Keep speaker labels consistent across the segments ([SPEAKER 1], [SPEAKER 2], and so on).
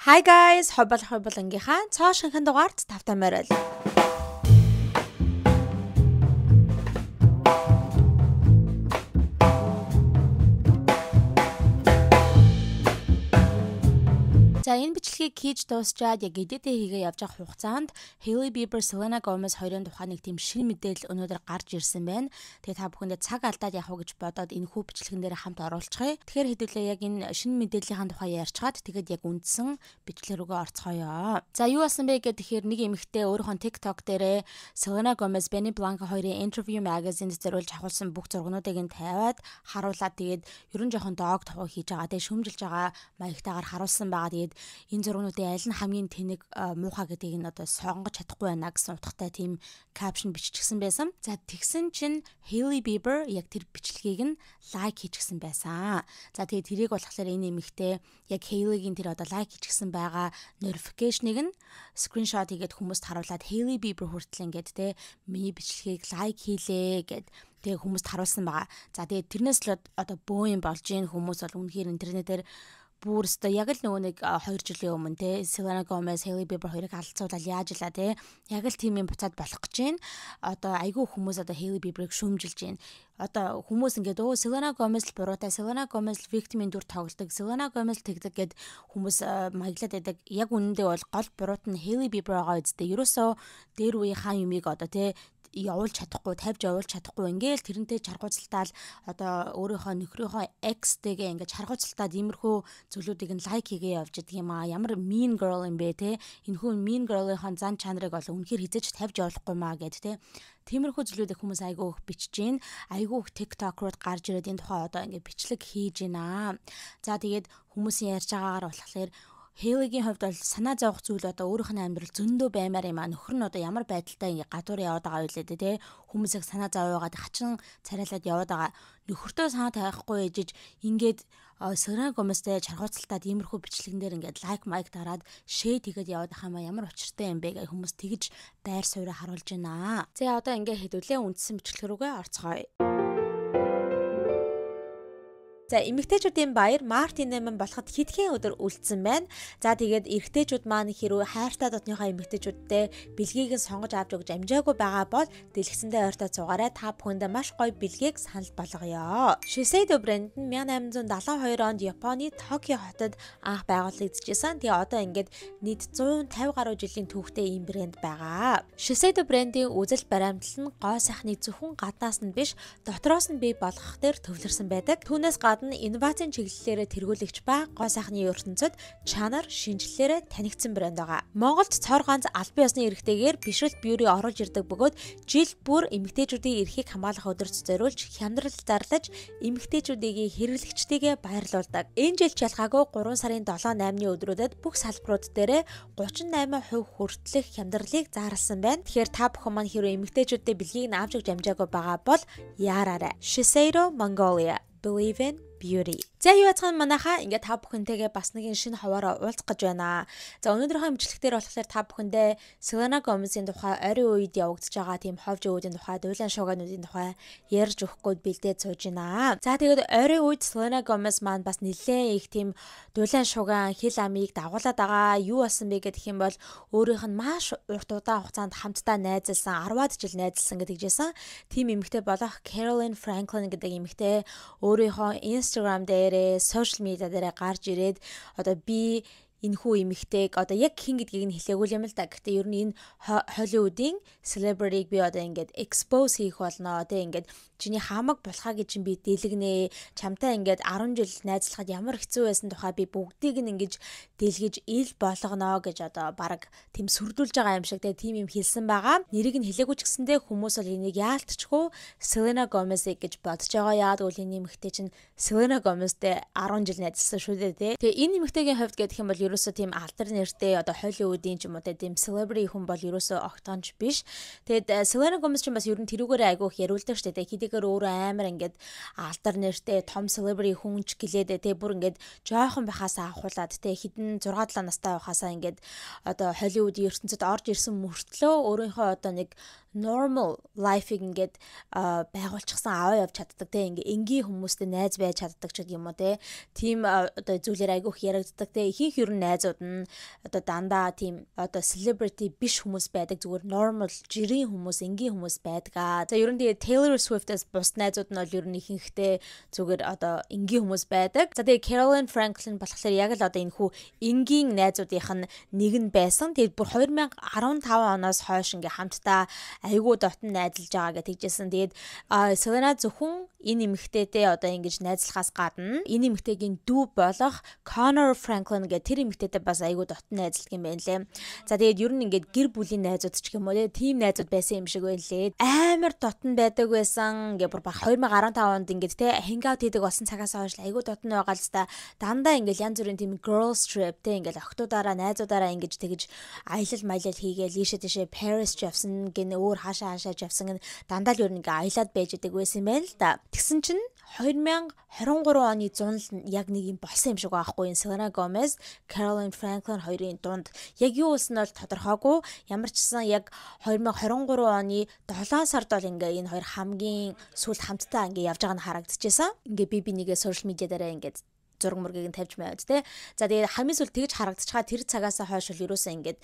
[SPEAKER 1] Hi guys, хобболонгийнхаа цоо шинхэн дугаард тавтай морил. За энэ бичлэгийг хийж дуусчаад яг эдитээ хийгээ явж байгаа хугацаанд Hailey Bieber, Selena Gomez хоёрын тухай нэг тийм шинэ мэдээлэл өнөөдөр гарч ирсэн байна. Тэгээ та бүхэндээ цаг алдаад явах гэж бодоод энэ хүү бичлэгэн дээр хамт оруулчихъя. Тэгэхээр хэдүүлээ яг энэ шинэ мэдээллийн тухай ярьчаад тэгээд яг үндсэн бичлэг рүүгээ орцгоё. За юу болсон бэ гэхээр нэг эмэгтэй өөрийнхөө TikTok дээрээ Selena Gomez, Benny Blanco хоёрын Interview Magazine-д зориулж авахулсан бүх зургуудыг нь тавиад харуулаад тэгээд ерөн жоохон дог тухай хийж байгаа. Тэгээд шүмжилж байгаа маягтайгаар харуулсан байгаа. Тэгээд энэ зургуудын аль нь хамгийн тэнэг муухай гэдгийг нь одоо сонгож чадахгүй байна гэсэн утгатай тийм капшн биччихсэн байсан. За тэгсэн чинь Hailey Bieber яг тэр бичлэгийг нь лайк хийчихсэн байсан. За тэгээд тэрийг болохоор энэ эмэгтэй яг Hailey-гийн тэр одоо лайк хийчихсэн байгаа notification-ыг нь скриншот хийгээд хүмүүст харуулад Hailey Bieber хүртэл ингээд те миний бичлэгийг лайк хийлээ гэд тэгээ хүмүүст харуулсан байгаа. За тэгээд тэрнээс л одоо бөө юм болж ийн хүмүүс бол үнэхээр интернетээр бүр өстө яг л нөгөө нэг 2 жилийн өмнө те Selena Gomez, Hailey Bieber хоёрыг алцуулаад яаж илаа те яг л тийм юм буцаад болох гэж байна. Одоо айгүй хүмүүс одоо Hailey Bieber-ыг шүүмжилж байна. Одоо хүмүүс ингээд Selena Gomez л буруутай, Selena Gomez л victim-ийн дүр тоглодог, Selena Gomez л тэгдэг гэд хүмүүс маяглаад байдаг. Яг үнэндээ бол гол буруут нь Hailey Bieber байгаа үстэй. Ерөөсөө дээр үеийнхаа юмыг одоо те явуулж чадахгүй, тавьж явуулж чадахгүй ингээл тэрнтэй чаргууцалтаал одоо өөрийнхөө нөхрийнхөө ex-тэйгээ ингээд чаргууцалтаад иймэрхүү зүйлүүдийг нь лайк хийгээ явж идэг юм аа. Ямар mean girl юм бэ те. Энэхүү mean girl-ийн зан чанарыг бол үнэхээр хизээч тавьж явуулахгүй маа гэд те. Тиймэрхүү зүйлүүдийг хүмүүс айгүй их бичиж гин, айгүй их TikTok-рууд гарч ирээд энэ тухай одоо ингээд бичлэг хийж гинэ. За тэгээд хүмүүсийн ярьж байгаагаар болохоор Hailey-гийн хувьд бол санаа зовох зүйл одоо өөрийнх нь амьдрал зөндөө баймаар юм аа. Нөхөр нь одоо ямар байдалтай ингээ гадуур яваад байгаа вэ лээ те. Хүмүүсийг санаа зовоогоод хачин царайлаад яваад байгаа. Нөхөртөө санаа тавихгүй ээжиж ингээд Selena Gomez-тэй чаргууцалтаад иймэрхүү бичлэгэн дээр ингээд лайк майк дараад шэйр хийгээд яваад байгаа юм аа. Ямар учиртай юм бэ гэж хүмүүс тэгж байр суурь харуулж байна. За одоо ингээ хэдүүлээ үндсэн бичлэг рүүгээ орцгоё. За эмэгтэйчүүдийн баяр Мартин нэмэн болоход хэдхэн өдөр үлдсэн байна. За тэгээд эрэгтэйчүүд маань хэрвээ хайртай дотныхоо эмэгтэйчүүдтэй бэлгийг нь сонгож авч өгч амжаагүй байгаа бол дэлгэцэндээ ойртой цугаарай. Та бүхэндээ маш гоё бэлгийг санал болгоё. Shiseido брэнд нь 1872 онд Японы Токио хотод анх байгуулагдчихсан. Тэгээ одоо ингээд нийт 150 гаруй жилийн түүхтэй ийм брэнд байгаа. Shiseido брэндийн үзэл баримтлал нь гоо сайхныг зөвхөн гаднаас нь биш дотроос нь бий болгох дээр төвлөрсөн байдаг. Түүнээс инновацийн чиглэлээрээ тэргүүлэгч ба гоо сайхны ертөнцид чанар шинжилэлээрээ танигдсан брэнд байгаа. Монголд цор ганц аль бие усны эрэгтэйгээр бишрэлт бюри оруулж ирдэг бөгөөд жил бүр эмэгтэйчүүдийн эрхийг хамгаалах өдөрт зориулж хямдрал зарлаж эмэгтэйчүүдийн хэрэглэгчдийгээ баярлуулдаг. Энэ жил шалгаагүй 3 сарын 7-8-ны өдрүүдэд бүх салбарууд дээрээ 38% хүртэлх хямдралыг заарласан байна. Тэгэхээр та бүхэн маань хэрвээ эмэгтэйчүүдтэй бэлгийг нь авч өгч амжаагүй байгаа бол яараарай. Shiseido Mongolia. Believe in beauty. За юу яцхан манайхаа ингээд та бүхэнтэйгээ бас нэгэн шинэ хаваараа уулзах гэж байна. За өнөөдрийнхөө бичлэгтэр болохоор та бүхэндээ Selena Gomez-ийн тухай орой үед явагдаж байгаа тийм ховж өвүүдийн тухай, дуйлан шуугаануудын тухай ярьж өгөхгүй бэлдээд сууж байна. За тэгээд орой үед Selena Gomez маань бас нэлээ их тийм дуйлан шуугаан хил амийг дагуулад байгаа. Юу болсон бэ гэх юм бол өөрийнх нь маш урт удаан хугацаанд хамтдаа найзалсан, 10-аад жил найзалсан гэдэг жисэн. Тим эмэгтэй болох Caroline Franklin гэдэг эмэгтэй өөрийнхөө Instagram дээр social media дээр гарч ирээд одоо би энэхүү эмэгтэйг одоо яг хэн гэдгийг нь хэлээгүй юм л да. Гэхдээ ер нь энэ Hollywood-ийн celebrity-г би одоо ингээд expose хийх болно. Тэ ингээд чиний хамаг булхаа гэж би дэлгэнэ. Чамтай ингээд 10 жил найзлахад ямар хэцүү байсан тухай би бүгдийг нь ингэж дэлгэж ил болгоно гэж одоо баг тийм сүрдүүлж байгаа юм шиг тийм юм хэлсэн байгаа. Нэрийг нь хэлээгүй ч гэсэндээ хүмүүс бол энийг яалтчгүй Selena Gomez гэж бодож байгаа. Яагаад гэвэл энэ эмэгтэй чинь Selena Gomez-тэй 10 жил найзлсан шүү дээ. Тэгээ энэ эмэгтэйгийн хувьд гэх юм бол ерөөсөө тийм алдар нэртэй одоо Hollywood-ийн ч юм уу тийм celebrity хүн бол ерөөсөө огтонч биш. Тэгээд Selena Gomez ч бас ер нь тэрүүгээрээ айгүй их яриулдаг шүү дээ. идэнхийлэгээр өөрөө амар ингээд алдар нэртэй том celebrity хүнч гэлээд тэг бүр ингээд жоохон байхасаа авахуулаад тэг хэдэн 6-7 настай байхасаа ингээд одоо Hollywood ертөнцид орж ирсэн мөртлөө өөрийнхөө одоо нэг normal life-ыг ингээд байгуулчихсан аваа явж чаддаг те ингээ энгийн хүмүүстэй найз байж чаддаг ч гэдэг юм уу те тийм одоо зүйлээр айгүйх ярагддаг те ихэнх ер нь найзууд нь одоо дандаа тийм одоо celebrity биш хүмүүс байдаг зүгээр normal жирийн хүмүүс энгийн хүмүүс байдаг. За ер нь тэгээ Taylor Swift-ээс бус найзууд нь бол ер нь ихэнхдээ зүгээр одоо энгийн хүмүүс байдаг. За тэгээ Caroline Franklin болохоор яг л одоо энэ хүү энгийн найзуудынх нь нэг нь байсан. Тэгээд бүр 2015 оноос хойш ингээ хамтдаа айгуу дотн найзалж байгаа гэж тэгжсэн. Тэгээд Selena зөвхөн энэ эмэгтэйтэй одоо ингэж найзлахаас гадна энэ эмэгтэйгийн дүү болох Connor Franklin гэх тэр эмэгтэйтэй бас айгуу дотн найзлдаг юм байна лээ. За тэгээд ер нь ингээд гэр бүлийн найзууд ч юм уу тийм найзууд байсан юм шиг байлээ. Амар дотн байдаг байсан. Ингээ бүр баг 2015 онд ингээд те hangout хийдэг болсон цагаас хойш айгуу дотн байгаа л та дандаа ингээд янз бүрийн тийм girls trip те ингээд охтуудаараа найзуудаараа ингэж тэгж аялал маялал хийгээл ийшээ тийшээ Paris Jeffson гэн өөр хаашаа Jeffson дандаа л ер нь ингээ аялаад байж идэг байсан юм байна л да. Тэгсэн чинь 2023 оны зунд яг нэг юм болсон юм шиг байхгүй энэ Selena Gomez, Caroline Franklin хоёрын дунд яг юу болсон нь бол тодорхойгүй. Ямар ч гэсэн яг 2023 оны 7 сард бол ингээ энэ хоёр хамгийн сүүлд хамтдаа ингээ явж байгаа нь харагдчихсан. Ингээ би нэгээ social media дээр ингээ зураг мөргийг нь тавьж байвд те. За тэгээд хамгийн сүүлд тэгж харагдчихаа тэр цагаас хойш л ерөөсөө ингээ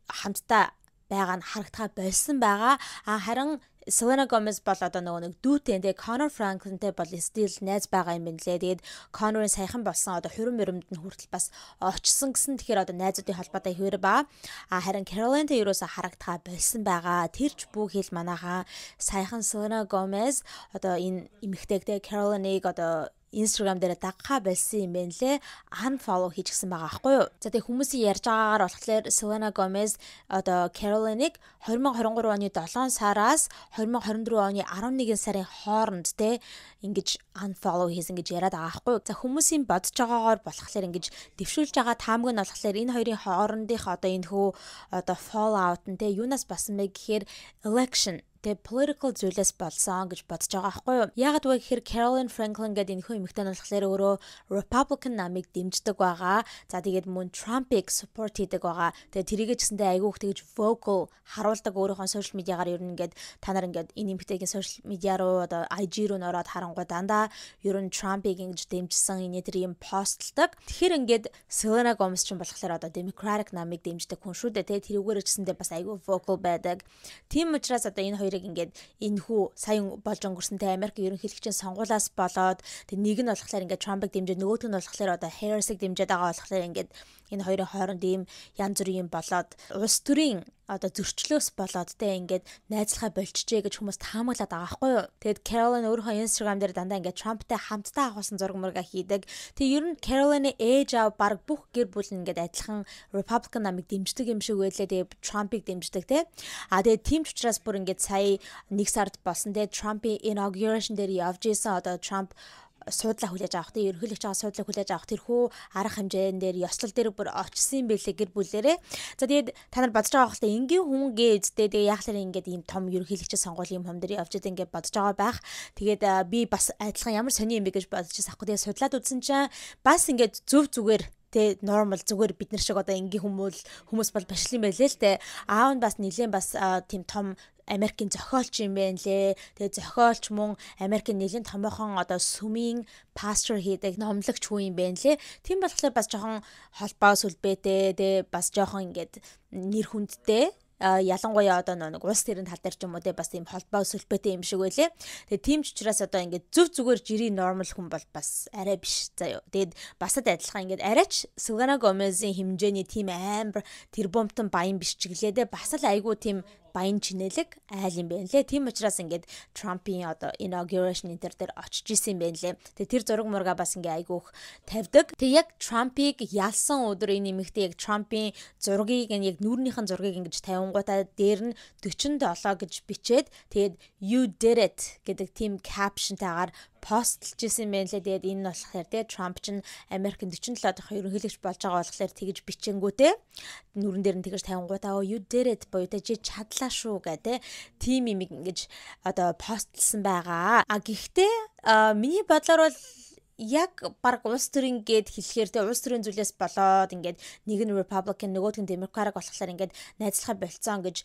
[SPEAKER 1] хамтдаа байгаа нь харагдахаа болсон байгаа. Харин Selena Gomez бол одоо нэг дүүтэй тэгээ Connor Franklin-тэй бол still найз байгаа юм байна лээ. Тэгээд Connor-ын саяхан болсон одоо хурим мөрөмд нь хүртэл бас очсон гэсэн тэгэхээр одоо найзуудын холбоотой хэвээр ба. Харин Caroline-тэй юусаа харагдахаа болсон байгаа. Тэрч бүх хэл манайхаа саяхан Selena Gomez одоо энэ эмэгтэйгтэй Caroline-ыг одоо Instagram дээр дагахаа болсон юм байна лээ. Unfollow хийчихсэн байгаа аахгүй юу. За тэгээ хүмүүсийн ярьж байгаагаар болохоор Selena Gomez одоо Caroline-ыг 2023 оны 7 сараас 2024 оны 11 сарын хооронд те ингэж unfollow хийсэн гэж яриад байгаа аахгүй юу. За хүмүүсийн бодож байгаагаар болохоор ингэж дэвшүүлж байгаа таамаг нь болохоор энэ хоёрын хоорондынх одоо энэ хөө одоо fallout нь те юунаас басан бэ гэхээр election тэгээ political зүйлээс болсон гэж бодож байгаа байхгүй юу. Яагаад вэ гэхээр Caroline Franklin гэдэг энэ хүн эмэгтэй нь болохоор өөрөө Republican намыг дэмждэг байгаа. За тэгээд мөн Trump-ыг support хийдэг байгаа. Тэгээд тэрийгээ ч гэсэндээ айгүйх тэгж vocal харуулдаг өөрийнхөө social media-гаар ер нь ингээд та нар ингээд энэ эмэгтэйгийн social media руу одоо IG руу нөрөөд харангуй дандаа ер нь Trump-ыг ингэж дэмжсэн энэ төр юм постлдаг. Тэгэхээр ингээд Selena Gomez ч юм болохоор одоо Democratic намыг дэмждэг хүн шүү дээ. Тэгээд тэрүүгээр ч гэсэндээ бас айгүй vocal байдаг. Тийм учраас одоо энэ ингээд энэ хүү саян болж өнгөрсөнтэй Америк ерөнхийлөгчийн сонгуулиас болоод тэг нэг нь болохоор ингээд Trump-ыг дэмжиж нөгөөх нь болохоор одоо Harris-ыг дэмжиж байгаа болохоор ингээд энэ хоёрын хооронд ийм янз бүрийн болоод улс төрийн одоо зөрчлөөс болоод те ингээд найзлахаа болчихжээ гэж хүмүүс таамаглаад байгаа байхгүй юу. Тэгэд Caroline өөрийнхөө Instagram дээр дандаа ингээд Trump-тай хамтдаа авахсан зураг мурга хийдэг. Тэг ер нь Caroline-ийн ээж аав баг бүх гэр бүл нь ингээд адилхан Republican намыг дэмждэг юм шиг байлаа. Тэгээ Trump-ыг дэмждэг те. Тэгээ тийм ч учраас бүр ингээд сая нэг сард болсон те Trump-ийн inauguration дээр явж исэн одоо Trump суудлаа хүлээж авах тийм ерөнхийлөгч байгаа суудлаа хүлээж авах тэрхүү арга хэмжээнд дээр ёслол дээр бүр очсон юм байлээ гэр бүлээрээ. За тэгээд та нар бодож байгаа хэлтэй энгийн хүн гээдтэй тэгээ яахлаар ингээд ийм том ерөнхийлөгчийн сонгуулийн юм дээр явж байгаа ингээд бодож байгаа байх. Тэгээд би бас адилхан ямар сони юм бэ гэж бодож байсан аахгүй. Тэгээд судлаад үзсэн чинь бас ингээд зөв зүгээр тэ normal зүгээр бид нар шиг одоо энгийн хүмүүс бол башлын байлээ л тэ. Аав нь бас нэлээд бас тийм том Америкийн зохиолч юм байна лээ. Тэгээ зохиолч мөн Америкийн нэлээд томоохон одоо сүмийн пастор хийдэг номлогч хүн юм байна лээ. Тийм болохоор бас жоохон холбоо сүлбэтэй тэгээ бас жоохон ингээд нэр хүндтэй ялангуяа одоо нэг улс төрийн тал дээр ч юм уу те бас тийм холбоо сүлбэтэй юм шиг байлээ. Тэгээ тийм ч учраас одоо ингээд зөв зүгээр жирийн normal хүн бол бас арай биш заяа. Тэгээд басад адилхан ингээд арайч Selena Gomez-ийн хэмжээний тийм амар тэр бомтон баян биш ч гэлээ те бас л айгүй тийм баян чинэлэг айл юм байна лээ. Тийм учраас ингээд Trump-ийн одоо inauguration энэ дээр очиж исэн юм байна лээ. Тэгээ тэр зураг мурга бас ингээ айгүйх тавьдаг. Тэгээ яг Trump-ыг ялсан өдөр энэ нэмэгтэй яг Trump-ийн зургийг яг нүүрнийхэн зургийг ингэж тавингуудаа дээр нь 47 гэж бичээд тэгээд you did it гэдэг тийм captionтайгаар постлжсэн байна лээ. Тэгээд энэ нь болохоор те Трамп чинь Америкийн 47 дахь ерөнхийлөгч болж байгаа болохоор тэгж бичэнгүүтэй нүрэн дээр нь тэгж тавингуудаа you did it боёо те чи чадлаа шүү гэ те тим юм ингэж одоо постлсан байгаа. Гэхдээ миний бодлоор бол яг баг улс төрийн гээд хэлэхээр те улс төрийн зүйлээс болоод ингээд нэг нь Republican нөгөөх нь Democratic болохоор ингээд найзлахаа болцсон гэж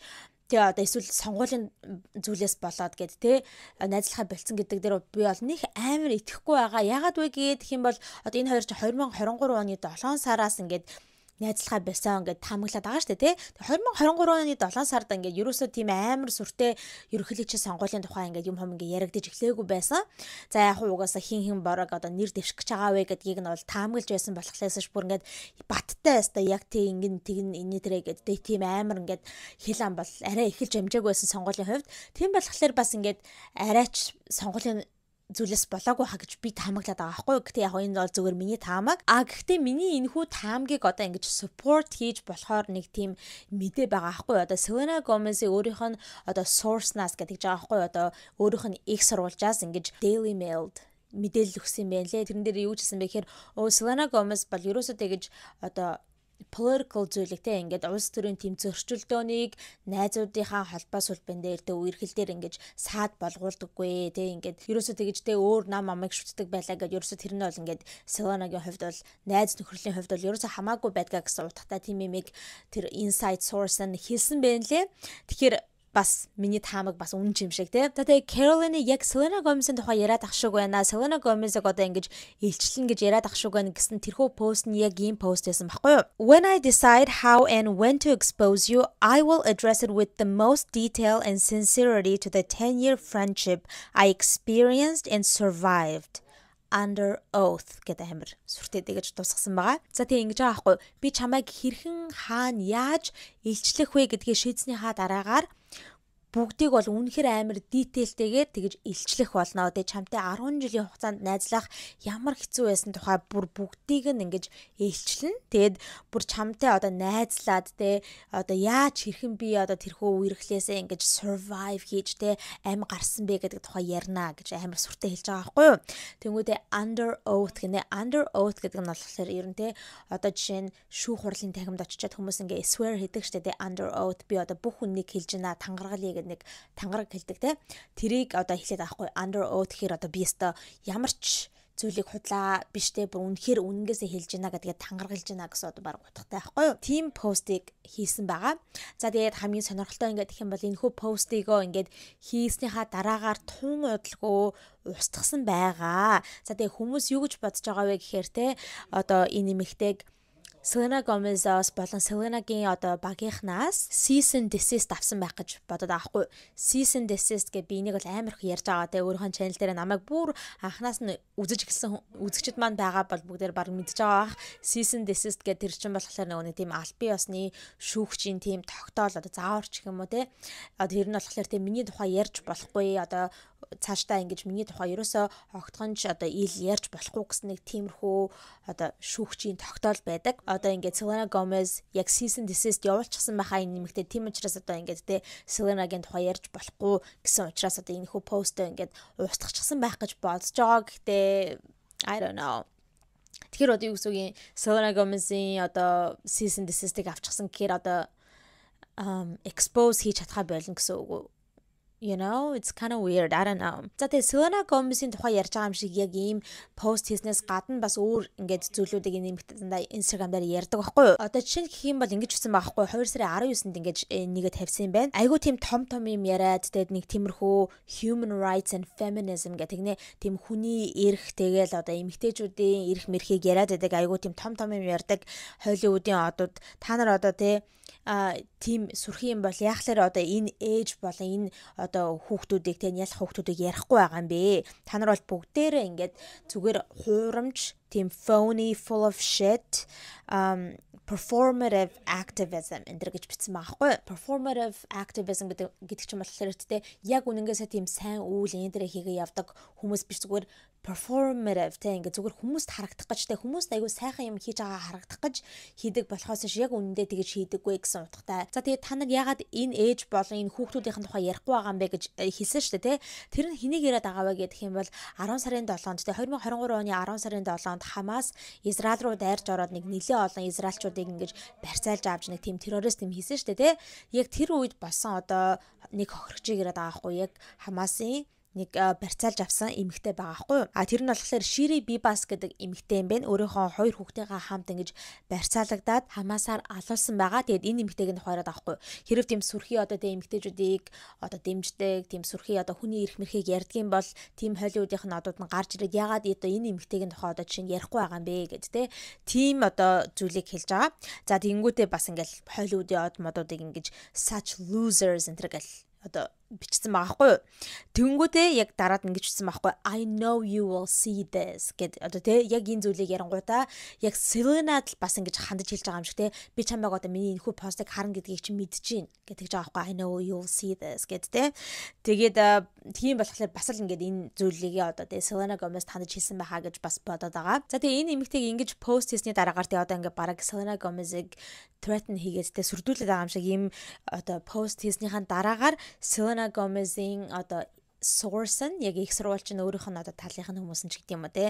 [SPEAKER 1] тэгээ одоо эсвэл сонгуулийн зүйлээс болоод гээд те найзлахаа болцсон гэдэг дээр би бол нэг амар итгэхгүй байгаа. Ягаад вэ гэх юм бол одоо энэ хоёр чи 2023 оны 7 сараас ингээд найзлахаа болсон ингээд таамаглаад байгаа шүү дээ тий. 2023 оны 7 сард ингээд ерөөсөө тийм амар сүртэй ерөнхийлөгчийн сонгуулийн тухай ингээд юм ингээд яригдаж эхлэегүй байсан. За яг угаасаа хин борог одоо нэр дэвших гэж байгаа вэ гэдгийг нь бол таамаглаж байсан болохлаасш бүр ингээд баттай өстой яг тий ингээд тэгн энэ тэрэ гэдэг тийм амар ингээд хэл ам бол арай эхэлж амжаагүй байсан сонгуулийн хувьд. Тийм болохоор бас ингээд арайч сонгуулийн зүйлээс болоогүй хаа гэж би таамаглаад байгаа байхгүй юу. Гэхдээ яг энэ бол зөвхөн миний таамаг. Гэхдээ миний энэхүү таамгийг одоо ингэж support хийж болохоор нэг тийм мэдээ байгаа байхгүй юу. Одоо Selena Gomez-ийн өөрийнх нь одоо source-наас гэдэг жаа байхгүй юу. Одоо өөрийнх нь их сурвалжаас ингэж Daily Mail-д мэдээлэл өгсөн юм байна лээ. Тэрэн дээр юу гэсэн бэ гэхээр Selena Gomez бол ерөөсөө тэгэж одоо political зүйлэг те ингээд улс төрийн тэм зөрчилдөөнийг найзуудынхаа холбоо сүлбэн дээр тэ үерхэл дээр ингэж саад болгуулдаггүй те ингээд ерөөсөө тэгэж тэ өөр нам амыг шүтдэг байлаа гэж ерөөсөө тэр нь бол ингээд Selena-гийн хувьд бол найз нөхөрлийн хувьд бол ерөөсөө хамаагүй байдгаа гэсэн утгатай тийм юмыг тэр inside source нь хэлсэн байна лээ. Тэгэхээр бас миний таамаг бас үнэн юм шиг тий. Тэгээд Caroline яг Selena Gomez-ийн тухай яриад ах шиг байна. Selena Gomez-ыг одоо ингэж илчлэн гэж яриад ах шиг байна гэсэн тэрхүү пост нь яг ийм пост байсан байхгүй юу? When I decide how and when to expose you, I will address it with the most detail and sincerity to the 10-year friendship I experienced and survived. Under oath гэдэг амир сүртэй дэгэж тусгасан байгаа. За тийм ингэж байгаа байхгүй. Би чамайг хэрхэн хаана яаж илчлэх вэ гэдгийг шийдснийхаа дараагаар бүгдийг бол үнэхээр амар дитейлтэйгээр тэгж илчлэх болно. Тэгээ чамтай 10 жилийн хугацаанд найзлах ямар хэцүү байсан тухай бүр бүгдийг нь ингэж илчлэн. Тэгээд бүр чамтай одоо найзлаад те одоо яаж хэрхэн би одоо тэрхүү үерхлээсээ ингэж survive хийж те амь гарсан бэ гэдэг тухай ярина гэж амар сүртэй хэлж байгаа байхгүй юу. Тэнгүүдээ under oath гэнэ. Under oath гэдэг нь болохоор ер нь те одоо жишээ нь шүүх хурлын танхимд очичоод хүмүүс ингэ swear хийдэг штэ те under oath би одоо бүх үннийг хэлж байна тангаргалыг нэг тангараг хэлдэг те тэрийг одоо хэлээд авахгүй under oath гэхээр одоо би өстой ямар ч зүйлийг худлаа биштэй бүр үнэхээр үнэнгээсээ хэлж байна гэдгээ тангаргалж байна гэсэн одоо баг утгатай байхгүй юу. Тим постыг хийсэн байгаа. За тэгээд хамгийн сонирхолтой ингээд гэх юм бол энэхүү постыгоо ингээд хийснийхаа дараагаар тун удалгүй устгасан байгаа. За тэгээд хүмүүс юу гэж бодож байгаа вэ гэхээр те одоо энэ нэмэгтэйг Selena Gomez-аас болон Selena-гийн одоо багийнхнаас cease and desist авсан байх гэж бодоод байгаа хгүй. Cease and desist гэ би энийг бол амар их ярьж байгаа те өөрийнхөө channel дээр намайг бүр анханаас нь үзэж эхэлсэн үзэгчд маань байгаа бол бүгдээр баг мэдж байгаа. Cease and desist гэ тэр чинь болохоор нэг тийм аль бие усны шүүгчийн тийм тогтоол одоо зааварч гэх юм уу те. Тэр нь болохоор тийм миний тухай ярьж болохгүй одоо цаашдаа ингэж миний тухай ерөөсөө огтхонч одоо ил ярьж болохгүй гэсэн нэг тиймэрхүү одоо шүүгчийн тогтоол байдаг. Одоо ингээд Selena Gomez яг cease and desist явуулчихсан байхаа энэ нэмэгтэй тийм учраас одоо ингээд те Selena-гийн тухай ярьж болохгүй гэсэн учраас одоо энэ хүү постоо ингээд устгахчихсан байх гэж бодож байгаа. Гэхдээ I don't know. Тэгэхээр одоо юу гэсэн үг Selena Gomez-ийн одоо cease and desist-ийг авчихсан гэхээр одоо expose хийж чадхаа болно гэсэн үг. You know, it's kind of weird. I don't know. За тэгээ Selena Gomez-ийн тухай ярьж байгаа юм шиг яг ийм пост хийснээс гадна бас өөр ингээд зүйлүүдийг нэмэгдэндээ Instagram дээр ярьдаг байхгүй юу? Одоо жишээ нь гэх юм бол ингэж хэлсэн байхгүй юу? 2 сарын 19-нд ингэж нэгэд тавьсан юм байна. Айгуу тийм том юм яриад тэгээд нэг тиймэрхүү human rights and feminism гэдэг нэ тийм хүний эрх тэгээл одоо эмэгтэйчүүдийн эрх мэрхийг яриад байдаг. Айгуу тийм том юм ярьдаг. Холливуудын одууд та нар одоо тийм сүрхий юм бол яахлаар одоо энэ age болон энэ одоо хүүхдүүдийг ялах хүүхдүүдийг ярихгүй байгаа юм бэ. Та нар бол бүгдээрээ ингээд зүгээр хуурамч тийм phony full of shit performative activism энэ гэж бичсэн байгаа хгүй. Performative activism гэдэг чинь болохоор яг үнэнгээсээ тийм сайн үйл энэ дээрээ хийгээ явдаг хүмүүс биш зүгээр performative те ингээ зүгээр хүмүүст харагдах гэж те хүмүүст айгүй сайхан юм хийж байгаа харагдах гэж хийдэг болохоос ш яг үнэндээ тэгэж хийдэггүй гэсэн утгатай. За тэгээд та нар ягаад энэ ээж болон энэ хүүхдүүдийн тухай ярихгүй байгаа юм бэ гэж хэлсэн шүү дээ те. Тэр нь хэнийг яриад байгаа вэ гэх юм бол 10 сарын 7-нд те 2023 оны 10 сарын 7-нд Хамас Израиль руу дайрж ороод нэг нэлээ олон израильчуудыг ингэж барьцаалж авч нэг тийм террорист юм хийсэн шүү дээ те. Яг тэр үед болсон одоо нэг хохирогчийг яриад байгаа хгүй яг Хамасын нэг барьцаалж авсан эмэгтэй байгаа хгүй. Тэр нь болохоор Шири Бибас гэдэг эмэгтэй юм байна. Өөрийнхөө хоёр хүүхдтэйгээ хамт ингэж барьцаалагдаад Хамасаар алуулсан байгаа. Тэгээд энэ эмэгтэйг нь тухайраад байгаа хгүй. Хэрэг тийм сүрхий одоо тийм эмэгтэйчүүдийг одоо дэмждэг, тийм сүрхий одоо хүний эрх мэрхийг ярьдгийн бол тийм Холливуудын нодууд нь гарч ирээд ягаад одоо энэ эмэгтэйг нь тухай одоо жишээ нь ярихгүй байгаа юм бэ гэд те. Тийм одоо зүйлийг хэлж байгаа. За тэгэнгүүтээ бас ингээл Холливуудын од модуудыг ингэж such losers энэ гэл одоо бичсэн байгаа хгүй. Тэнгүүтээ яг дараад ингэж бичсэн байгаа хгүй. I know you will see this гэд одоо те яг энэ зүйлийг ярангуудаа яг Selena-д бас ингэж хандаж хэлж байгаа юм шиг те. Би чамайг одоо миний энэхүү постыг харна гэдгийг чи мэдчихээн гэдэг байгаа хгүй. I know you will see this гэд те. Тэгээд тийм болохоор бас л ингэж энэ зүйлийг одоо те Selena Gomez хандаж хэлсэн байхаа гэж бас бодоод байгаа. За тэгээ энэ эмэгтэйг ингэж пост хийсний дараагаар те одоо ингэ бараг Selena Gomez-ыг threaten хийгээд те сүрдүүлээд байгаа юм шиг ийм одоо пост хийснийхаа дараагаар Selena Gomez-ийн одоо source нь яг их сурвалж нь өөрийнх нь одоо талынх нь хүмүүс нь ч гэдэг юм уу те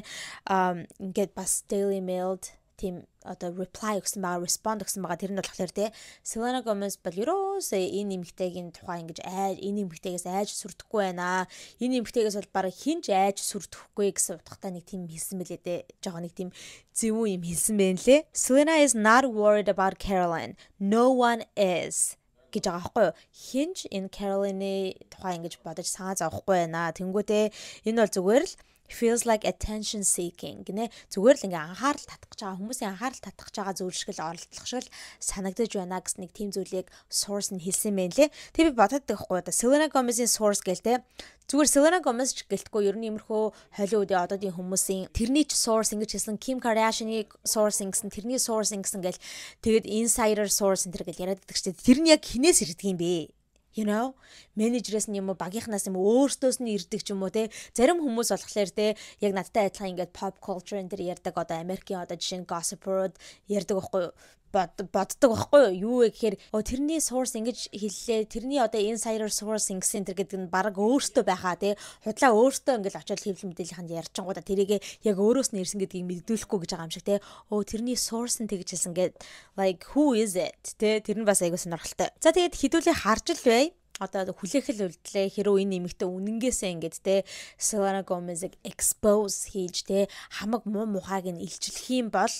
[SPEAKER 1] ингээд бас Daily Mail-д тийм одоо reply өгсөн байгаа, respond өгсөн байгаа. Тэр нь болохоор те Selena Gomez бол ерөөсөө энэ эмэгтэйгийн тухай ингэж энэ эмэгтэйгээс айж сүрдэхгүй байна. Энэ эмэгтэйгээс бол бараг хинч айж сүрдэхгүй гэсэн утгатай нэг тийм хэлсэн мэлээ те. Жохоо нэг тийм зөвүүн юм хэлсэн байна лээ. Selena is not worried about Caroline. No one is гэж байгаа байхгүй юу. Хинч энэ Caroline-ийн тухай ингэж бодож санаа зовхгүй байна. Тэнгүүтээ энэ бол зүгээр л feels like attention seeking гинэ. Зүгээр л ингээ анхаарал татах гэж байгаа хүмүүсийн анхаарал татах гэж байгаа зүйл шиг л оролдлох шиг л санагдаж байна гэсэн нэг тийм зүйлийг source нь хэлсэн мэн лээ. Тэг би бодоод байхгүй одоо Selena Gomez-ийн source гээл те. Зүгээр Selena Gomez ч гэлтгүй ер нь иймэрхүү Hollywood-ийн одоодын хүмүүсийн тэрний ч source ингэж хэлсэн Kim Kardashian-ийг source гэсэн тэрний source гэсэн гээл тэгээд insider source энэ төр гэл яриад байдаг ч тэр нь яг хинээс ирдэг юм бэ? You know, менежерээс нь юм уу багийнхнаас юм өөртөөс нь ирдэг ч юм уу те. Зарим хүмүүс болохоор те яг надтай адилхан ингээд pop culture энэ төр ярьдаг одоо Америкийн одоо жишээ нь Gossip Girl ярьдаг байхгүй юу? Боддог байхгүй юу вэ гэхээр тэрний source ингэж хэллээ тэрний одоо insider source гэсэн тэр гэдэг нь баг өөртөө байхаа тий худлаа өөртөө ингээл очиод хэвлэл мэдээллийнхэнд ярьчингуудаа тэрийг яг өөрөөс нь ирсэн гэдгийг мэдүүлэхгүй гэж байгаа юм шиг тий тэрний source нь тэгж хэлсэн гээд like who is it тий тэр нь бас айгуу сонирхолтой. За тэгээд хэдүүлээ харж л бай. Одоо хүлээхэл үлдлээ хэрөө энэ нэмэгтэй үнэнгээсээ ингээд те Selena Gomez-ыг expose хийж те хамаг муу мухайг нь илчлэх юм бол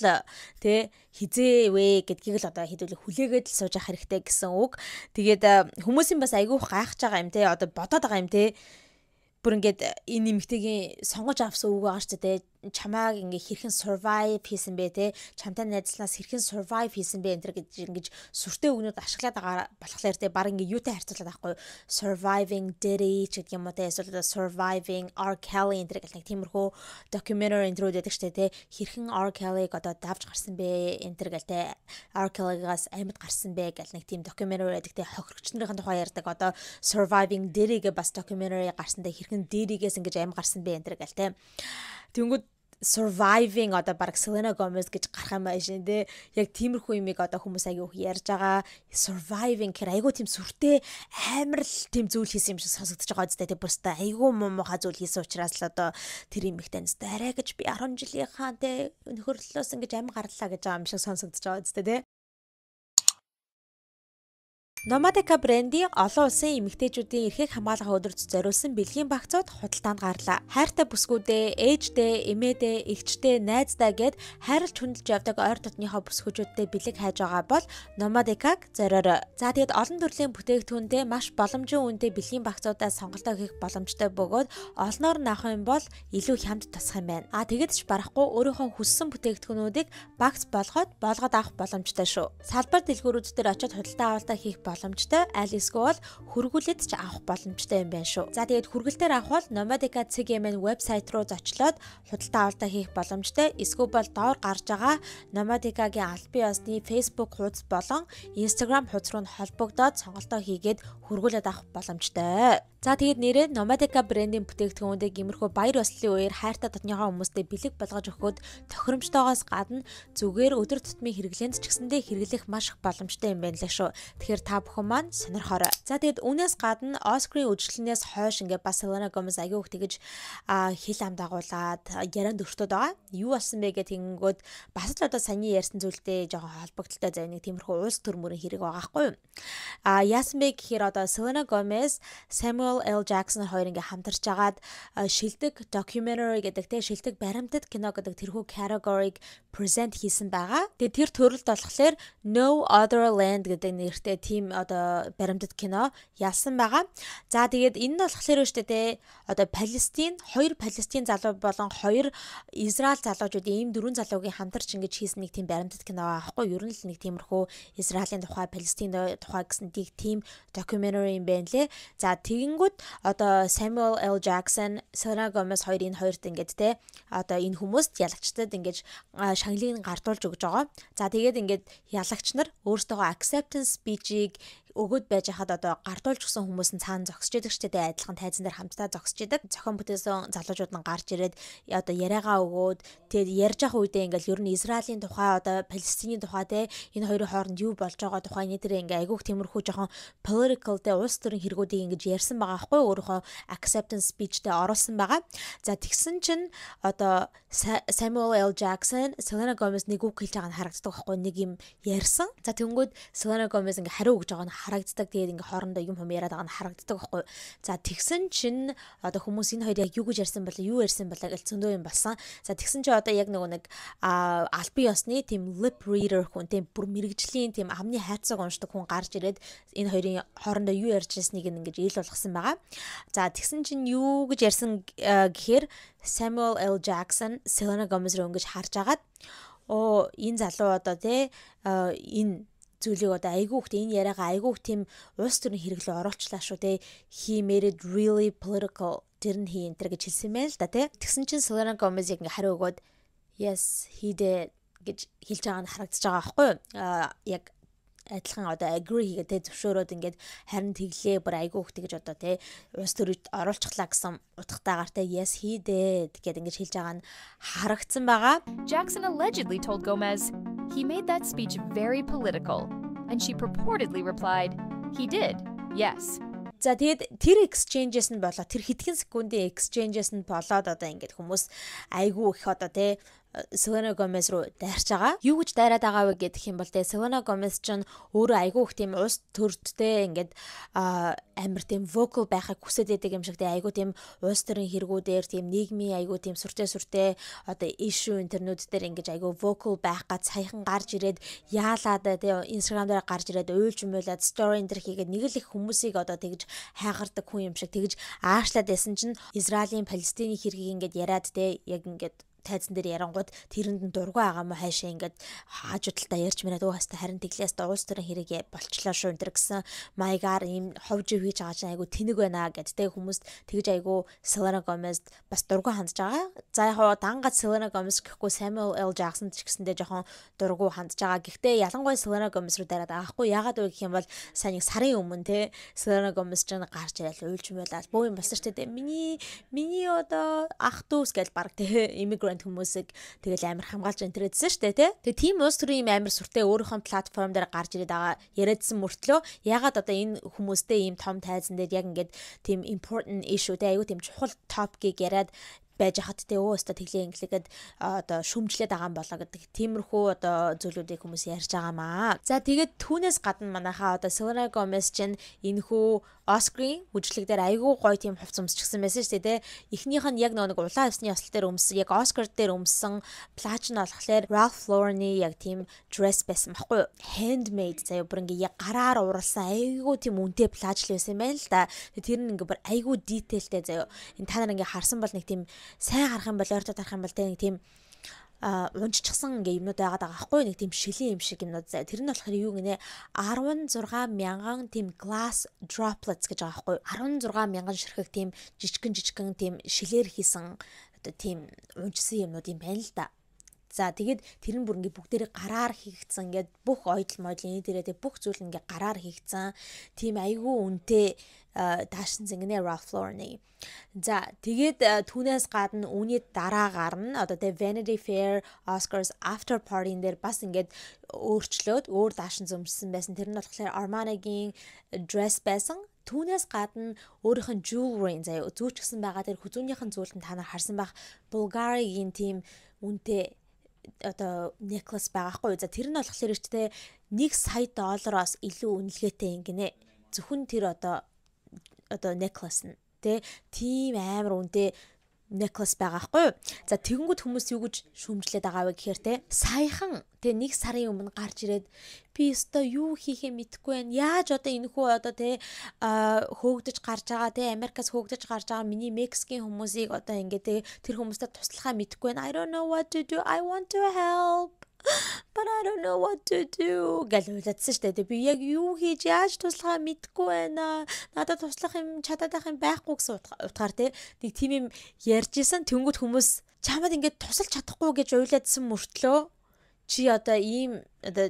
[SPEAKER 1] те хизээ вэ гэдгийг л одоо хэдүүлээ хүлээгээд л сууж явах хэрэгтэй гэсэн үг. Тэгээд хүмүүсийн бас айгүйх гайхаж байгаа юм те одоо бодоод байгаа юм те бүр ингээд энэ нэмэгтэйгийн сонгож авсан үг байгаа ч те чамааг ингээ хэрхэн survive хийсэн бэ те чамтай найзлаас хэрхэн survive хийсэн бэ энэ гэж ингэж сүртэй өгнөд ашиглаад байгаа болохоор те баг ингээ юутай харьцуулаад байхгүй surviving Diddy ч гэдэг юм уу те эсвэл surviving R Kelly энэ гэх нэг тиймэрхүү documentary интервью гэдэг ч те хэрхэн R Kelly-г одоо давж гарсан бэ энэ гэл те R Kelly-гаас амьд гарсан бэ гэл нэг тийм documentary гэдэг те хохирогч нарын тухай ярьдаг одоо surviving Diddy-г бас documentary гарсан те хэрхэн Diddy-гээс ингэж амьд гарсан бэ энэ гэл те тэнгүүд surviving одоо баг Selena Gomez гэж гарах юм байна шин тий. Яг тиймэрхүү юмыг одоо хүмүүс аягүй ярьж байгаа. Surviving гэхээр айгүй тийм сүртэй амар л тийм зүйл хийсэн юм шиг сонсогдож байгаа үстэй тий. Бүрстэ айгүй муухай зүйл хийсэн учраас л одоо тэр юм их таньс арай гэж би 10 жилийнхаа тий нөхөрлөлөөс ингэж амь гарлаа гэж байгаа юм шиг сонсогдож байгаа үстэй тий. Nomadeka брендийн олон улсын эмэгтэйчүүдийн эрхийг хамгаалах өдөрт зориулсан бэлгийн багцууд худалдаанд гарлаа. Хайртай бүсгүүдээ, ээждээ, эмээдээ, эгчдээ, найздаа гэд хайрлж хүндэлж явдаг ойр дотныхоо бүсгүүчүүдтэй бэлэг хайж байгаа бол Nomadeka-г зориорой. За тэгэд олон төрлийн бүтээгдэхүүндээ маш боломжийн үнэтэй бэлгийн багцуудаа сонголтоо хийх боломжтой бөгөөд олноор нь авах юм бол илүү хямд тусах юм байна. Тэгэд ч барахгүй өөрийнхөө хүссэн бүтээгдэхүүнүүдийг багц болгоод авах боломжтой шүү. Салбар дэлгүүрүүд дээр очиод худалдаа авалтаа хийх боломжтой аль эсвэл хөргүүлээд ч авах боломжтой юм байна шүү. За тэгээд хөргөлтөөр авах бол Nomadeka CGM вебсайт руу зочлоод худалдаа авалтаа хийх боломжтой. Эсвэл доор гарч байгаа Nomadeka-гийн аль бие усны Facebook хуудас болон Instagram хуудас руу холбогдоод сонголтоо хийгээд хөргүүлээд авах боломжтой. За тэгээд нэрээ Nomadika брендийн бүтээгдэхүүнүүдийг иймэрхүү баяр ёслолын үеэр хайртай дотныхоо хүмүүстэй бэлэг болгож өгөхөд тохиромжтойгоос гадна зүгээр өдөр тутмын хэрэглээнд ч гэсэндээ хэрэглэх маш их боломжтой юм байна лээ шүү. Тэгэхээр та бүхэн маань сонирхоорой. За тэгээд үүнээс гадна Оскарын үжилтнээс хойш ингээд бас Selena Gomez аягүй их тэгэж хил ам дагуулад ярианд өртөд байгаа. Юу болсон бэ гэх тэгэнгүүт бас л одоо саяны ярьсан зүйлтэй жоохон холбогдолтой зав нэг тиймэрхүү улс төр мөрөн хэрэг байгаа хгүй юу. Яасан бэ гэхээр одоо Selena Gomez, Samuel L. Jackson хоёр ингээ хамтарч агаад шилдэг documentary гэдэг те шилдэг баримтат кино гэдэг тэрхүү category-г present хийсэн байгаа. Тэгээд тэр төрөлд болохоор No Other Land гэдэг нэртэй тийм одоо баримтат кино ялсан байгаа. За тэгээд энэ нь болохоор шүү дээ те одоо хоёр Палестин залуу болон хоёр Израиль залуучууд ийм дөрвөн залуугийн хамтарч ингэж хийсэн нэг тийм баримтат кино аахгүй юу? Ер нь л нэг тиймэрхүү Израилийн тухай, Палестины тухай гэсэн тийм documentary юм байна лээ. За тэгэнгүүт одоо Samuel L. Jackson, Selena Gomez хоёрын хоёрт ингээд те одоо энэ хүмүүст ялагчдад ингэж шагналыг гардуулж өгж байгаа. За тэгээд ингээд ялагч нар өөрсдөө acceptance speech-ийг өгöd байж хаад одоо гардуулж өгсөн хүмүүс нь цаана зогсож идэг ч гэдэг адилхан тайзан дээр хамтдаа зогсож идэг. Зохион бүтээсэн залуучууд нь гарч ирээд одоо яриагаа өгөөд тэгээд ярьж явах үедээ ингээл ер нь Израилийн тухай одоо Палестины тухай те энэ хоёрын хооронд юу болж байгаа тухай нэтэрээ ингээ айгүйх тиймэрхүү жоохон political те улс төрийн хэрэгүүдийг ингэж ярьсан байгаа байхгүй өөрийнхөө acceptance speech-тэй оруулсан байгаа. За тэгсэн чинь одоо Samuel L. Jackson, Selena Gomez нэг үг хэлж байгаа нь харагддаг байхгүй нэг юм ярьсан. За тэгэнгүүт Selena Gomez ингээ хариу өгж байгаа нь харагддаг. Тэгээд ингээ хоорондоо юм яриад байгаа нь харагддаг байхгүй. За тэгсэн чинь одоо хүмүүс энэ хоёр яг юу гэж ярьсан бэлээ, юу ярьсан бэлээ гэж зөндөө юм болсон. За тэгсэн чинь одоо яг нэг албан ёсны тийм lip reader хүн тийм бүр мэрэгжлийн тийм амны хайцаг уншдаг хүн гарч ирээд энэ хоёрын хоорондоо юу ярьж байсныг ингэж ил болгосон байгаа. За тэгсэн чинь юу гэж ярьсан гэхээр Samuel L. Jackson Selena Gomez руу ингэж харж агаад энэ залуу одоо те энэ зүйлийг одоо айгүйх энэ яриагаа айгүйх тийм улс төрийн хэрэглээ оруулчлаа шүү те he made it really political didn't he энэ гэж хэлсэн байл та те тэгсэн чинь Selena Gomez яг ингээ хариу өгөөд yes he did гэж хэлж байгаа нь харагдаж байгаа байхгүй яг адилхан одоо agree хийгээд зөвшөөрөөд ингээд харин тэглээ бүр айгүйх тэгж одоо те улс төрөд оруулчихлаа гэсэн утгатайгаар те yes he did гэд ингэж хэлж байгаа нь харагдсан байгаа.
[SPEAKER 2] Jackson allegedly told Gomez he made that speech very political and she purportedly replied he did. Yes.
[SPEAKER 1] За тэгээд тэр exchanges нь болоо тэр хэдхэн секундын exchanges нь болоод одоо ингээд хүмүүс айгүй их одоо те Selena Gomez руу дайрч байгаа. Юу гэж дайраад байгаа вэ гэх юм бол те Selena Gomez ч өөрөө айгүй их тийм улс төрдтэй ингээд амар тийм vocal байхыг хүсэж байдаг юм шиг те айгүй тийм улс төрийн хэрэгүүдээр тийм нийгмийн айгүй тийм сүртэй одоо issue интернет дээр ингээд айгүй vocal байх гад саяхан гарч ирээд яалаад те Instagram дээр гарч ирээд уйлж муулаад story энэ хийгээд нэг л их хүмүүсийг одоо тэгж хайгардаг хүн юм шиг тэгж аашлаад байсан чинь Израилийн Палестины хэргийг ингээд яриад те яг ингээд тайзан дээр ярангууд тэрэнд нь дургүй байгаа мó хайшаа ингээд хаажуудалтаа ярьж мэрээд угаастай харин тэглээс улс төрийн хэрэг болчлоо шүү энэ гэсэн маягаар ийм ховж хийж байгаа чинь айгу тэнэг байна гэдтэй хүмүүс тэгж айгу Selena Gomez бас дургүй хандж байгаа. За яг дангад Selena Gomez гэхгүй Samuel L. Jackson ч гэсэндээ жоохон дургүй хандж байгаа. Гэхдээ ялангуяа Selena Gomez руу дараад байгаа хгүй яагаад вэ гэх юм бол сайн нэг сарын өмнө те Selena Gomez ч гарч ирэл уйлж муулаад боо юм болсон шүү дээ. Миний одоо ах дүүс гэж баг те хүмүүсийг тэгэл амар хамгаалж энтерэдсэн шүү дээ тий. Тэгээ тийм улс төрийн юм амар сүртэй өөрийнхөө платформ дээр гарч ирээд байгаа яриадсан мөртлөө ягаад одоо энэ хүмүүстэй ийм том тайзан дээр яг ингээд тийм important issue тий аюу тийм чухал топикийг яриад байж хат те өөстө тэглээ инглигээд одоо шүмжлээд байгаа юм болоо гэдэг тиймэрхүү одоо зүйлүүдийг хүмүүс ярьж байгаамаа. За тэгээд түүнээс гадна манайхаа одоо Selena Gomez чинь энэхүү Оскарын үжиглэг дээр айгүй гоё тийм хувц өмсчихсэн байсан шүү дээ те. Эхнийх нь яг нэг улаан ёсны ёслол дээр өмсөн яг Оскар дээр өмсөн плаж нь болохоор Ralph Lauren-ы яг тийм dress байсан байхгүй handmade заяа бүр ингээ яг гараар уралсан айгүй тийм үнэтэй плаж л байсан байна л да. Тэр нь ингээ бүр айгүй detailтэй заяа. Энэ та нар ингээ харсан бол нэг тийм сайн харах юм бол ойртоо тарах юм бол те нэг тийм унжчихсан ингээ юмнууд байгаад байгаа байхгүй нэг тийм шилийн юм шиг юмнууд заа. Тэр нь болохоор юу гинэ 16,000 тийм glass droplets гэж байгаа байхгүй 16,000 ширхэг тийм жижигэн тийм шилээр хийсэн одоо тийм унжсан юмнууд юм байна л да. За тэгээд тэр нь бүр ингээ бүгдээрээ гараар хийгдсэн ингээд бүх ойдл модлын дээрээ бүх зүйл ингээ гараар хийгдсэн тийм айгүй үнэтэй даашин зингэнэ Ralph Lauren-ы. За тэгээд түүнээс гадна үүний дараагаар нь одоо тэг Vanity Fair, Oscars after party-н дээр бас ингээд өөрчлөөд өөр даашин зөмссөн байсан. Тэр нь болохоор Armani-гийн dress байсан. Түүнээс гадна өөрийнх нь jewelry заяа зүүчгсэн байгаа тэр хүзүүнийхэн зүйлд та нар харсан байх Bulgari-гийн тийм үнэтэй одоо necklace байгаа хгүй. За тэр нь болохоор ихтэй $1 сая илүү үнэлгээтэй ингэнэ. Зөвхөн тэр одоо necklace нь тийм амар үнэтэй necklace байгаа хгүй. За тэгэнгүүт хүмүүс юу гэж шүүмжлээд байгаа вэ гэхээр саяхан 1 сарын өмнө гарч ирээд би өстой юу хийхээ мэдэхгүй байна. Яаж одоо энэхүү одоо хөөгдөж гарч байгаа Америкаас хөөгдөж гарч байгаа миний Мексикийн хүмүүсийг одоо ингээд тэр хүмүүстэй туслахаа мэдэхгүй байна. I don't know what to do. I want to help. But I don't know what to do. Гэл үлдсэн шүү дээ. Би яг юу хийж яаж туслахаа мэдэхгүй байна. Надад туслах юм чадаад байх юм байхгүй гэсэн утгаар нэг тийм юм ярьж исэн. Тэнгүүд хүмүүс чамд ингээд тусалж чадахгүй гэж уйлаадсан мөртлөө чи одоо ийм одоо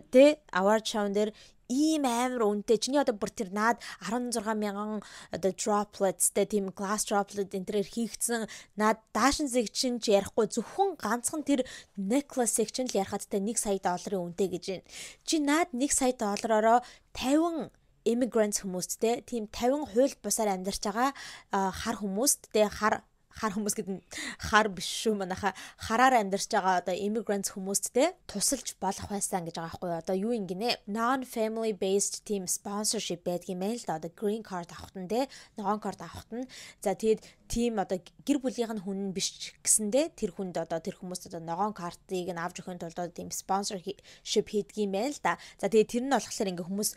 [SPEAKER 1] award show дээр ийм амар үнэтэй чиний одоо бүр тэр наад 16,000 одоо droplets тийм glass droplet энтрээр хийгдсэн наад даашин зэг чинь ч ярихгүй зөвхөн ганцхан тэр necklace section л ярихад $1 сая үнэтэй гэж байна. Чи наад $1 сая 50 immigrants хүмүүст тийм 50 хууль бусаар амьдарч байгаа хар хүмүүст хар хүмүүс гэдэг нь хар биш шүү манайха хараар амьдарч байгаа одоо immigrants хүмүүст тусалж болох байсан гэж байгаа байхгүй одоо юу ингэнэ non family based team sponsorship байдгийн мэн л да одоо green card авахт нь ногоон card авахт нь за тэгээд team одоо гэр бүлийнх нь хүн биш гэсэндээ тэр хүнд одоо тэр хүмүүст одоо ногоон картыг нь авч өгөхын тулд одоо team sponsorship хийдгийм мэн л да за тэгээд тэр нь болохоор ингээ хүмүүс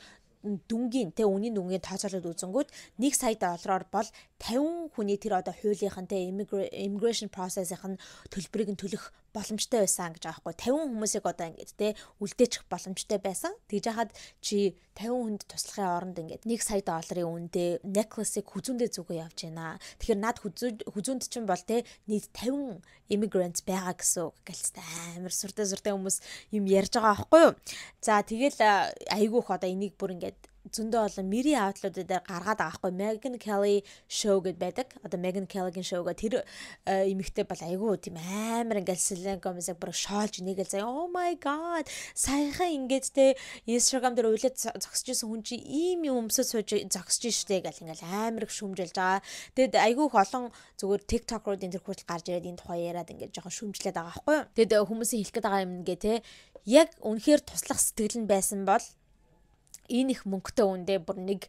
[SPEAKER 1] дүнгийн үнийн дүнгийн тооцоолоод үзэнгүүт $1 сая бол 50 хүний тэр одоо хуулийнх нь immigration process-ийн төлбөрийг нь төлөх боломжтой байсан гэж байгаа байхгүй 50 хүмүүсийг одоо ингээд үлдээчих боломжтой байсан тэгж яхад чи 50 хүнд туслахын оронд ингээд $1 сая үнэтэй necklace-ийг хүзүүндээ зүгөө явж байна тэгэхээр над хүзүүнд чинь бол нийт 50 immigrants байгаа гэсэн гэлцтэй амар суртай хүмүүс юм ярьж байгаа байхгүй юу за тэгэл айгүйх одоо энийг бүр ингээд зөндөө олон мэрийн аутлуудад гаргаад байгаа хгүй Megan Kelly show гэд байдаг. Одоо Megan Kelly-гийн шоуга тэр эмэгтэй бол айгүй тийм амар ингээл Selena Gomez-ыг бүр шоолж нэгэл заяа. Oh my god. Саяхан ингээд Instagram дээр уйлаад зогсож исэн хүн чи ийм юм өмсөж сууж зогсож штэ гэл ингээл амар их шүмжилж байгаа. Тэгэд айгүйх олон зүгээр TikTok-рууд энэ төр хүртэл гарч ирээд энэ тухай яриад ингээд жоохон шүмжлээд байгаа хгүй. Тэгэд хүмүүсийн хэлэх гээд байгаа юм гээ яг үнэхээр туслах сэтгэл нь байсан бол энэ их мөнгөтэй үндэ бүр нэг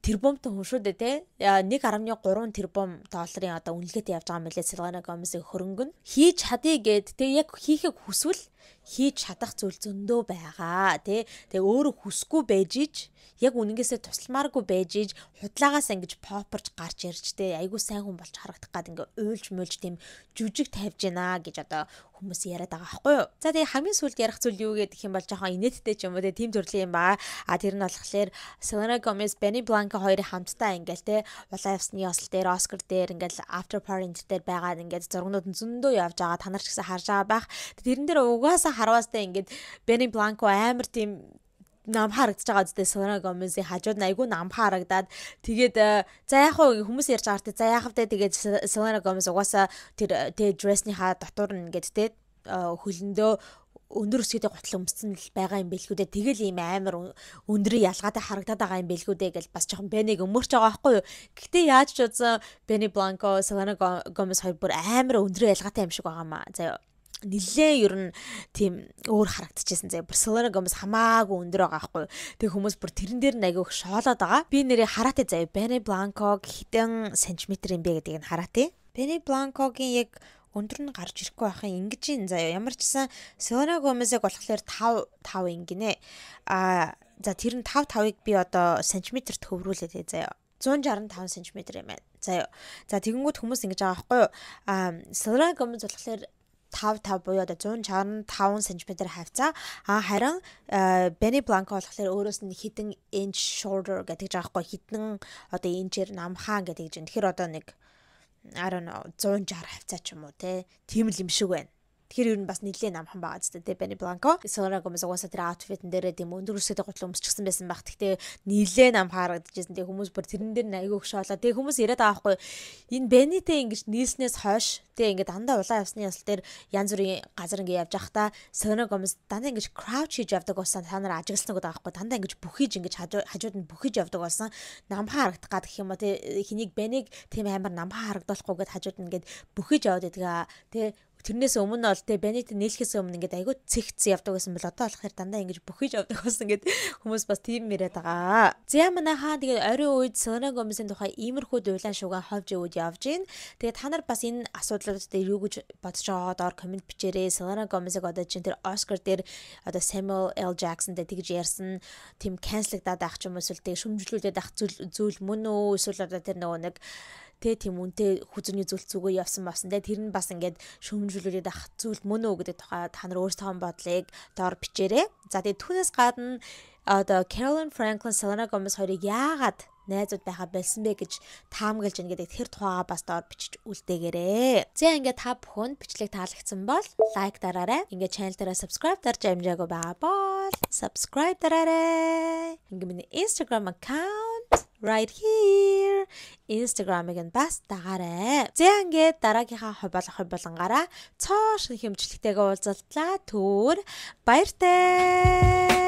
[SPEAKER 1] тэрбумтай хүн шүү дээ 1.3 тэрбум долларын одоо үнэлгээтэй явж байгаа мөлий Selena Gomez-ийн хөрөнгө нь хийж чадъя гэд яг хийхийг хүсвэл хийж чадах зүйл зөндөө байгаа тэгээ өөрөө хүсгүй байж иж яг үнэнгээсээ тусламааргүй байж иж худлаагаас ингэж попперж гарч ярьж айгүй сайн хүн болж харагдах гад ингээ уйлж мөлж тийм жүжиг тавьж гинэ гэж одоо хүмүүс яриад байгаа байхгүй юу. За тэгээ хамгийн сүүлд ярих зүйл юу гэдэг юм бол жоохон инээдтэй ч юм уу тийм төрлийн юм баа. Тэр нь болохоор Selena Gomez, Benny Blanco хоёрын хамтдаа ингээл улаан явсны ёслол дээр Oscar дээр ингээл after party дээр байгаад ингээд зургнууд нь зөндөө явж байгаа та нар ч гэсэн харж байгаа байх. Тэрэн дээр угаасаа харваастай ингээд Benny Blanco амар тийм нам харагдаж байгаа үстэй Selena Gomez-ийн хажууд нь айгүй нам харагдаад тэгээд за яг хөө хүмүүс ярьж байгаа те за яг хавтай тэгээд Selena Gomez угаасаа тэр dress-ийнхаа дотор нь ингээд хөлөндөө өндөр өсгөөдөө гутал өмссөн л байгаа юм бэлгүүдээ тэгэл ийм амар өндрийн ялгаатай харагдаад байгаа юм бэлгүүдээ гэж бас жоохон Benny-г өмөрч байгаа байхгүй юу. Гэхдээ яаж ч үзсэн Benny Blanco, Selena Gomez хоёр бүр амар өндрийн ялгаатай юм шиг байгаа маа. За нилээ ер нь тийм өөр харагдчихсэн заяа. Selena Gomez хамаагүй өндөр байгаа байхгүй. Тэг хүмүүс бүр тэрэн дээр нэг их шоолоод байгаа. Би нэрээ хараатай заяа. Benny Blanco хэдэн сантиметр юм бэ гэдгийг нь хараатай. Benny Blanco-гийн яг өндөр нь гарч ирэхгүй байхын ингэж юм заяа. Ямар ч гэсэн Selena Gomez-ыг болохоор 5 ингэнэ. За тэр нь 5-5-ыг би одоо сантиметрт хөврүүлээд заяа. 165 см юм байна. За тэгэнгүүт хүмүүс ингэж байгаа байхгүй юу? Selena Gomez болохоор 5 буюу одоо 165 см хавцаа. Харин Benny Blanco болохоор өөрөөс нь хідэн inch shorter гэдэг байгаа байхгүй хідэн одоо инчээр намхаа гэдэг чинь. Тэгэхээр одоо нэг I don't know 160 хавцаа ч юм уу тийм л юм шиг байна. Тэгэхээр ер нь бас нэлээд намхан байгаа зү тэ Benny Blanco. Selena Gomez угаасаа тэр outfit-эн дээр тийм өндөр өсөйтэй гутлаа өмсчихсэн байсан баг. Гэхдээ нэлээд нам харагдажсэн. Тэгээ хүмүүс бүр тэрэн дээр айгүй хөшөөлөө. Тэгээ хүмүүс яриад байгаа байхгүй. Энэ Benny-тэй ингэж нийлснээс хойш тэгээ ингээд дандаа улаан явсны ясал дээр янз бүрийн газар ингээд явж байхдаа Selena Gomez дандаа ингэж crouch хийж явдаг болсон. Та нар ажигласан гэдэг байхгүй. Дандаа ингэж бүхийж ингэж хажууд нь бүхийж явдаг болсон. Намхан харагдах гад гэх юм уу. Тэгээ хэнийг Benny-г тийм амар намхан харагдуулахгүй гэд хажууд нь ингээд бүхийж яваад байдаг. Тэгээ тэрнээс өмнө бол тэ Benny-тэй нийлэхээс өмнө ингээд айгүй цэгцсэн явдаг байсан бол одоо болохоор дандаа ингэж бүхийж явдаг болсон гэд хүмүүс бас тийм яриад байгаа. За манайхаа тэгээд оройн үед Selena Gomez-ийн тухай иймэрхүү дуулан шуган ховж өвд явж гин. Тэгээд та нар бас энэ асуудлууд дээр юу гэж бодож байгааг доор комент бичээрэй. Selena Gomez-ыг одоо чинь тэр Oscar дээр одоо Samuel L. Jackson-тэй тэгж ярьсан тийм cancelдаад байх ч юм уу эсвэл тэг шүмжлүүлээд ах зүйл мөн үү эсвэл одоо тэр нөгөө нэг тийм үнтэй хүзүний зүйл зүгөө явсан басан. Тэр нь бас ингээд шөмжүүлээд ах зүйл мөн үү гэдэг тухай та нар өөрсдөө бодлыг доор бичээрэй. За тэгээд түүнээс гадна одоо Caroline Franklin, Selena Gomez хоёрыг яагаад найзууд байха болсон бэ гэж таамаглаж ийн гэдэг тэр тухайга бас доор бичиж үлдээгээрэй. За ингээд та бүхэнд бичлэг таалагдсан бол лайк дараарай. Ингээд channel дээр subscribe дарж амжаагүй байгаа бол subscribe дараарай. Ингээд миний Instagram account right here. Instagram-ыг нь бас дагаарай. За ингээд дараагийнхаа хоболонгаараа цоо шиг хэмжлэгтэйгээ уулзалтлаа. Түр баяртай.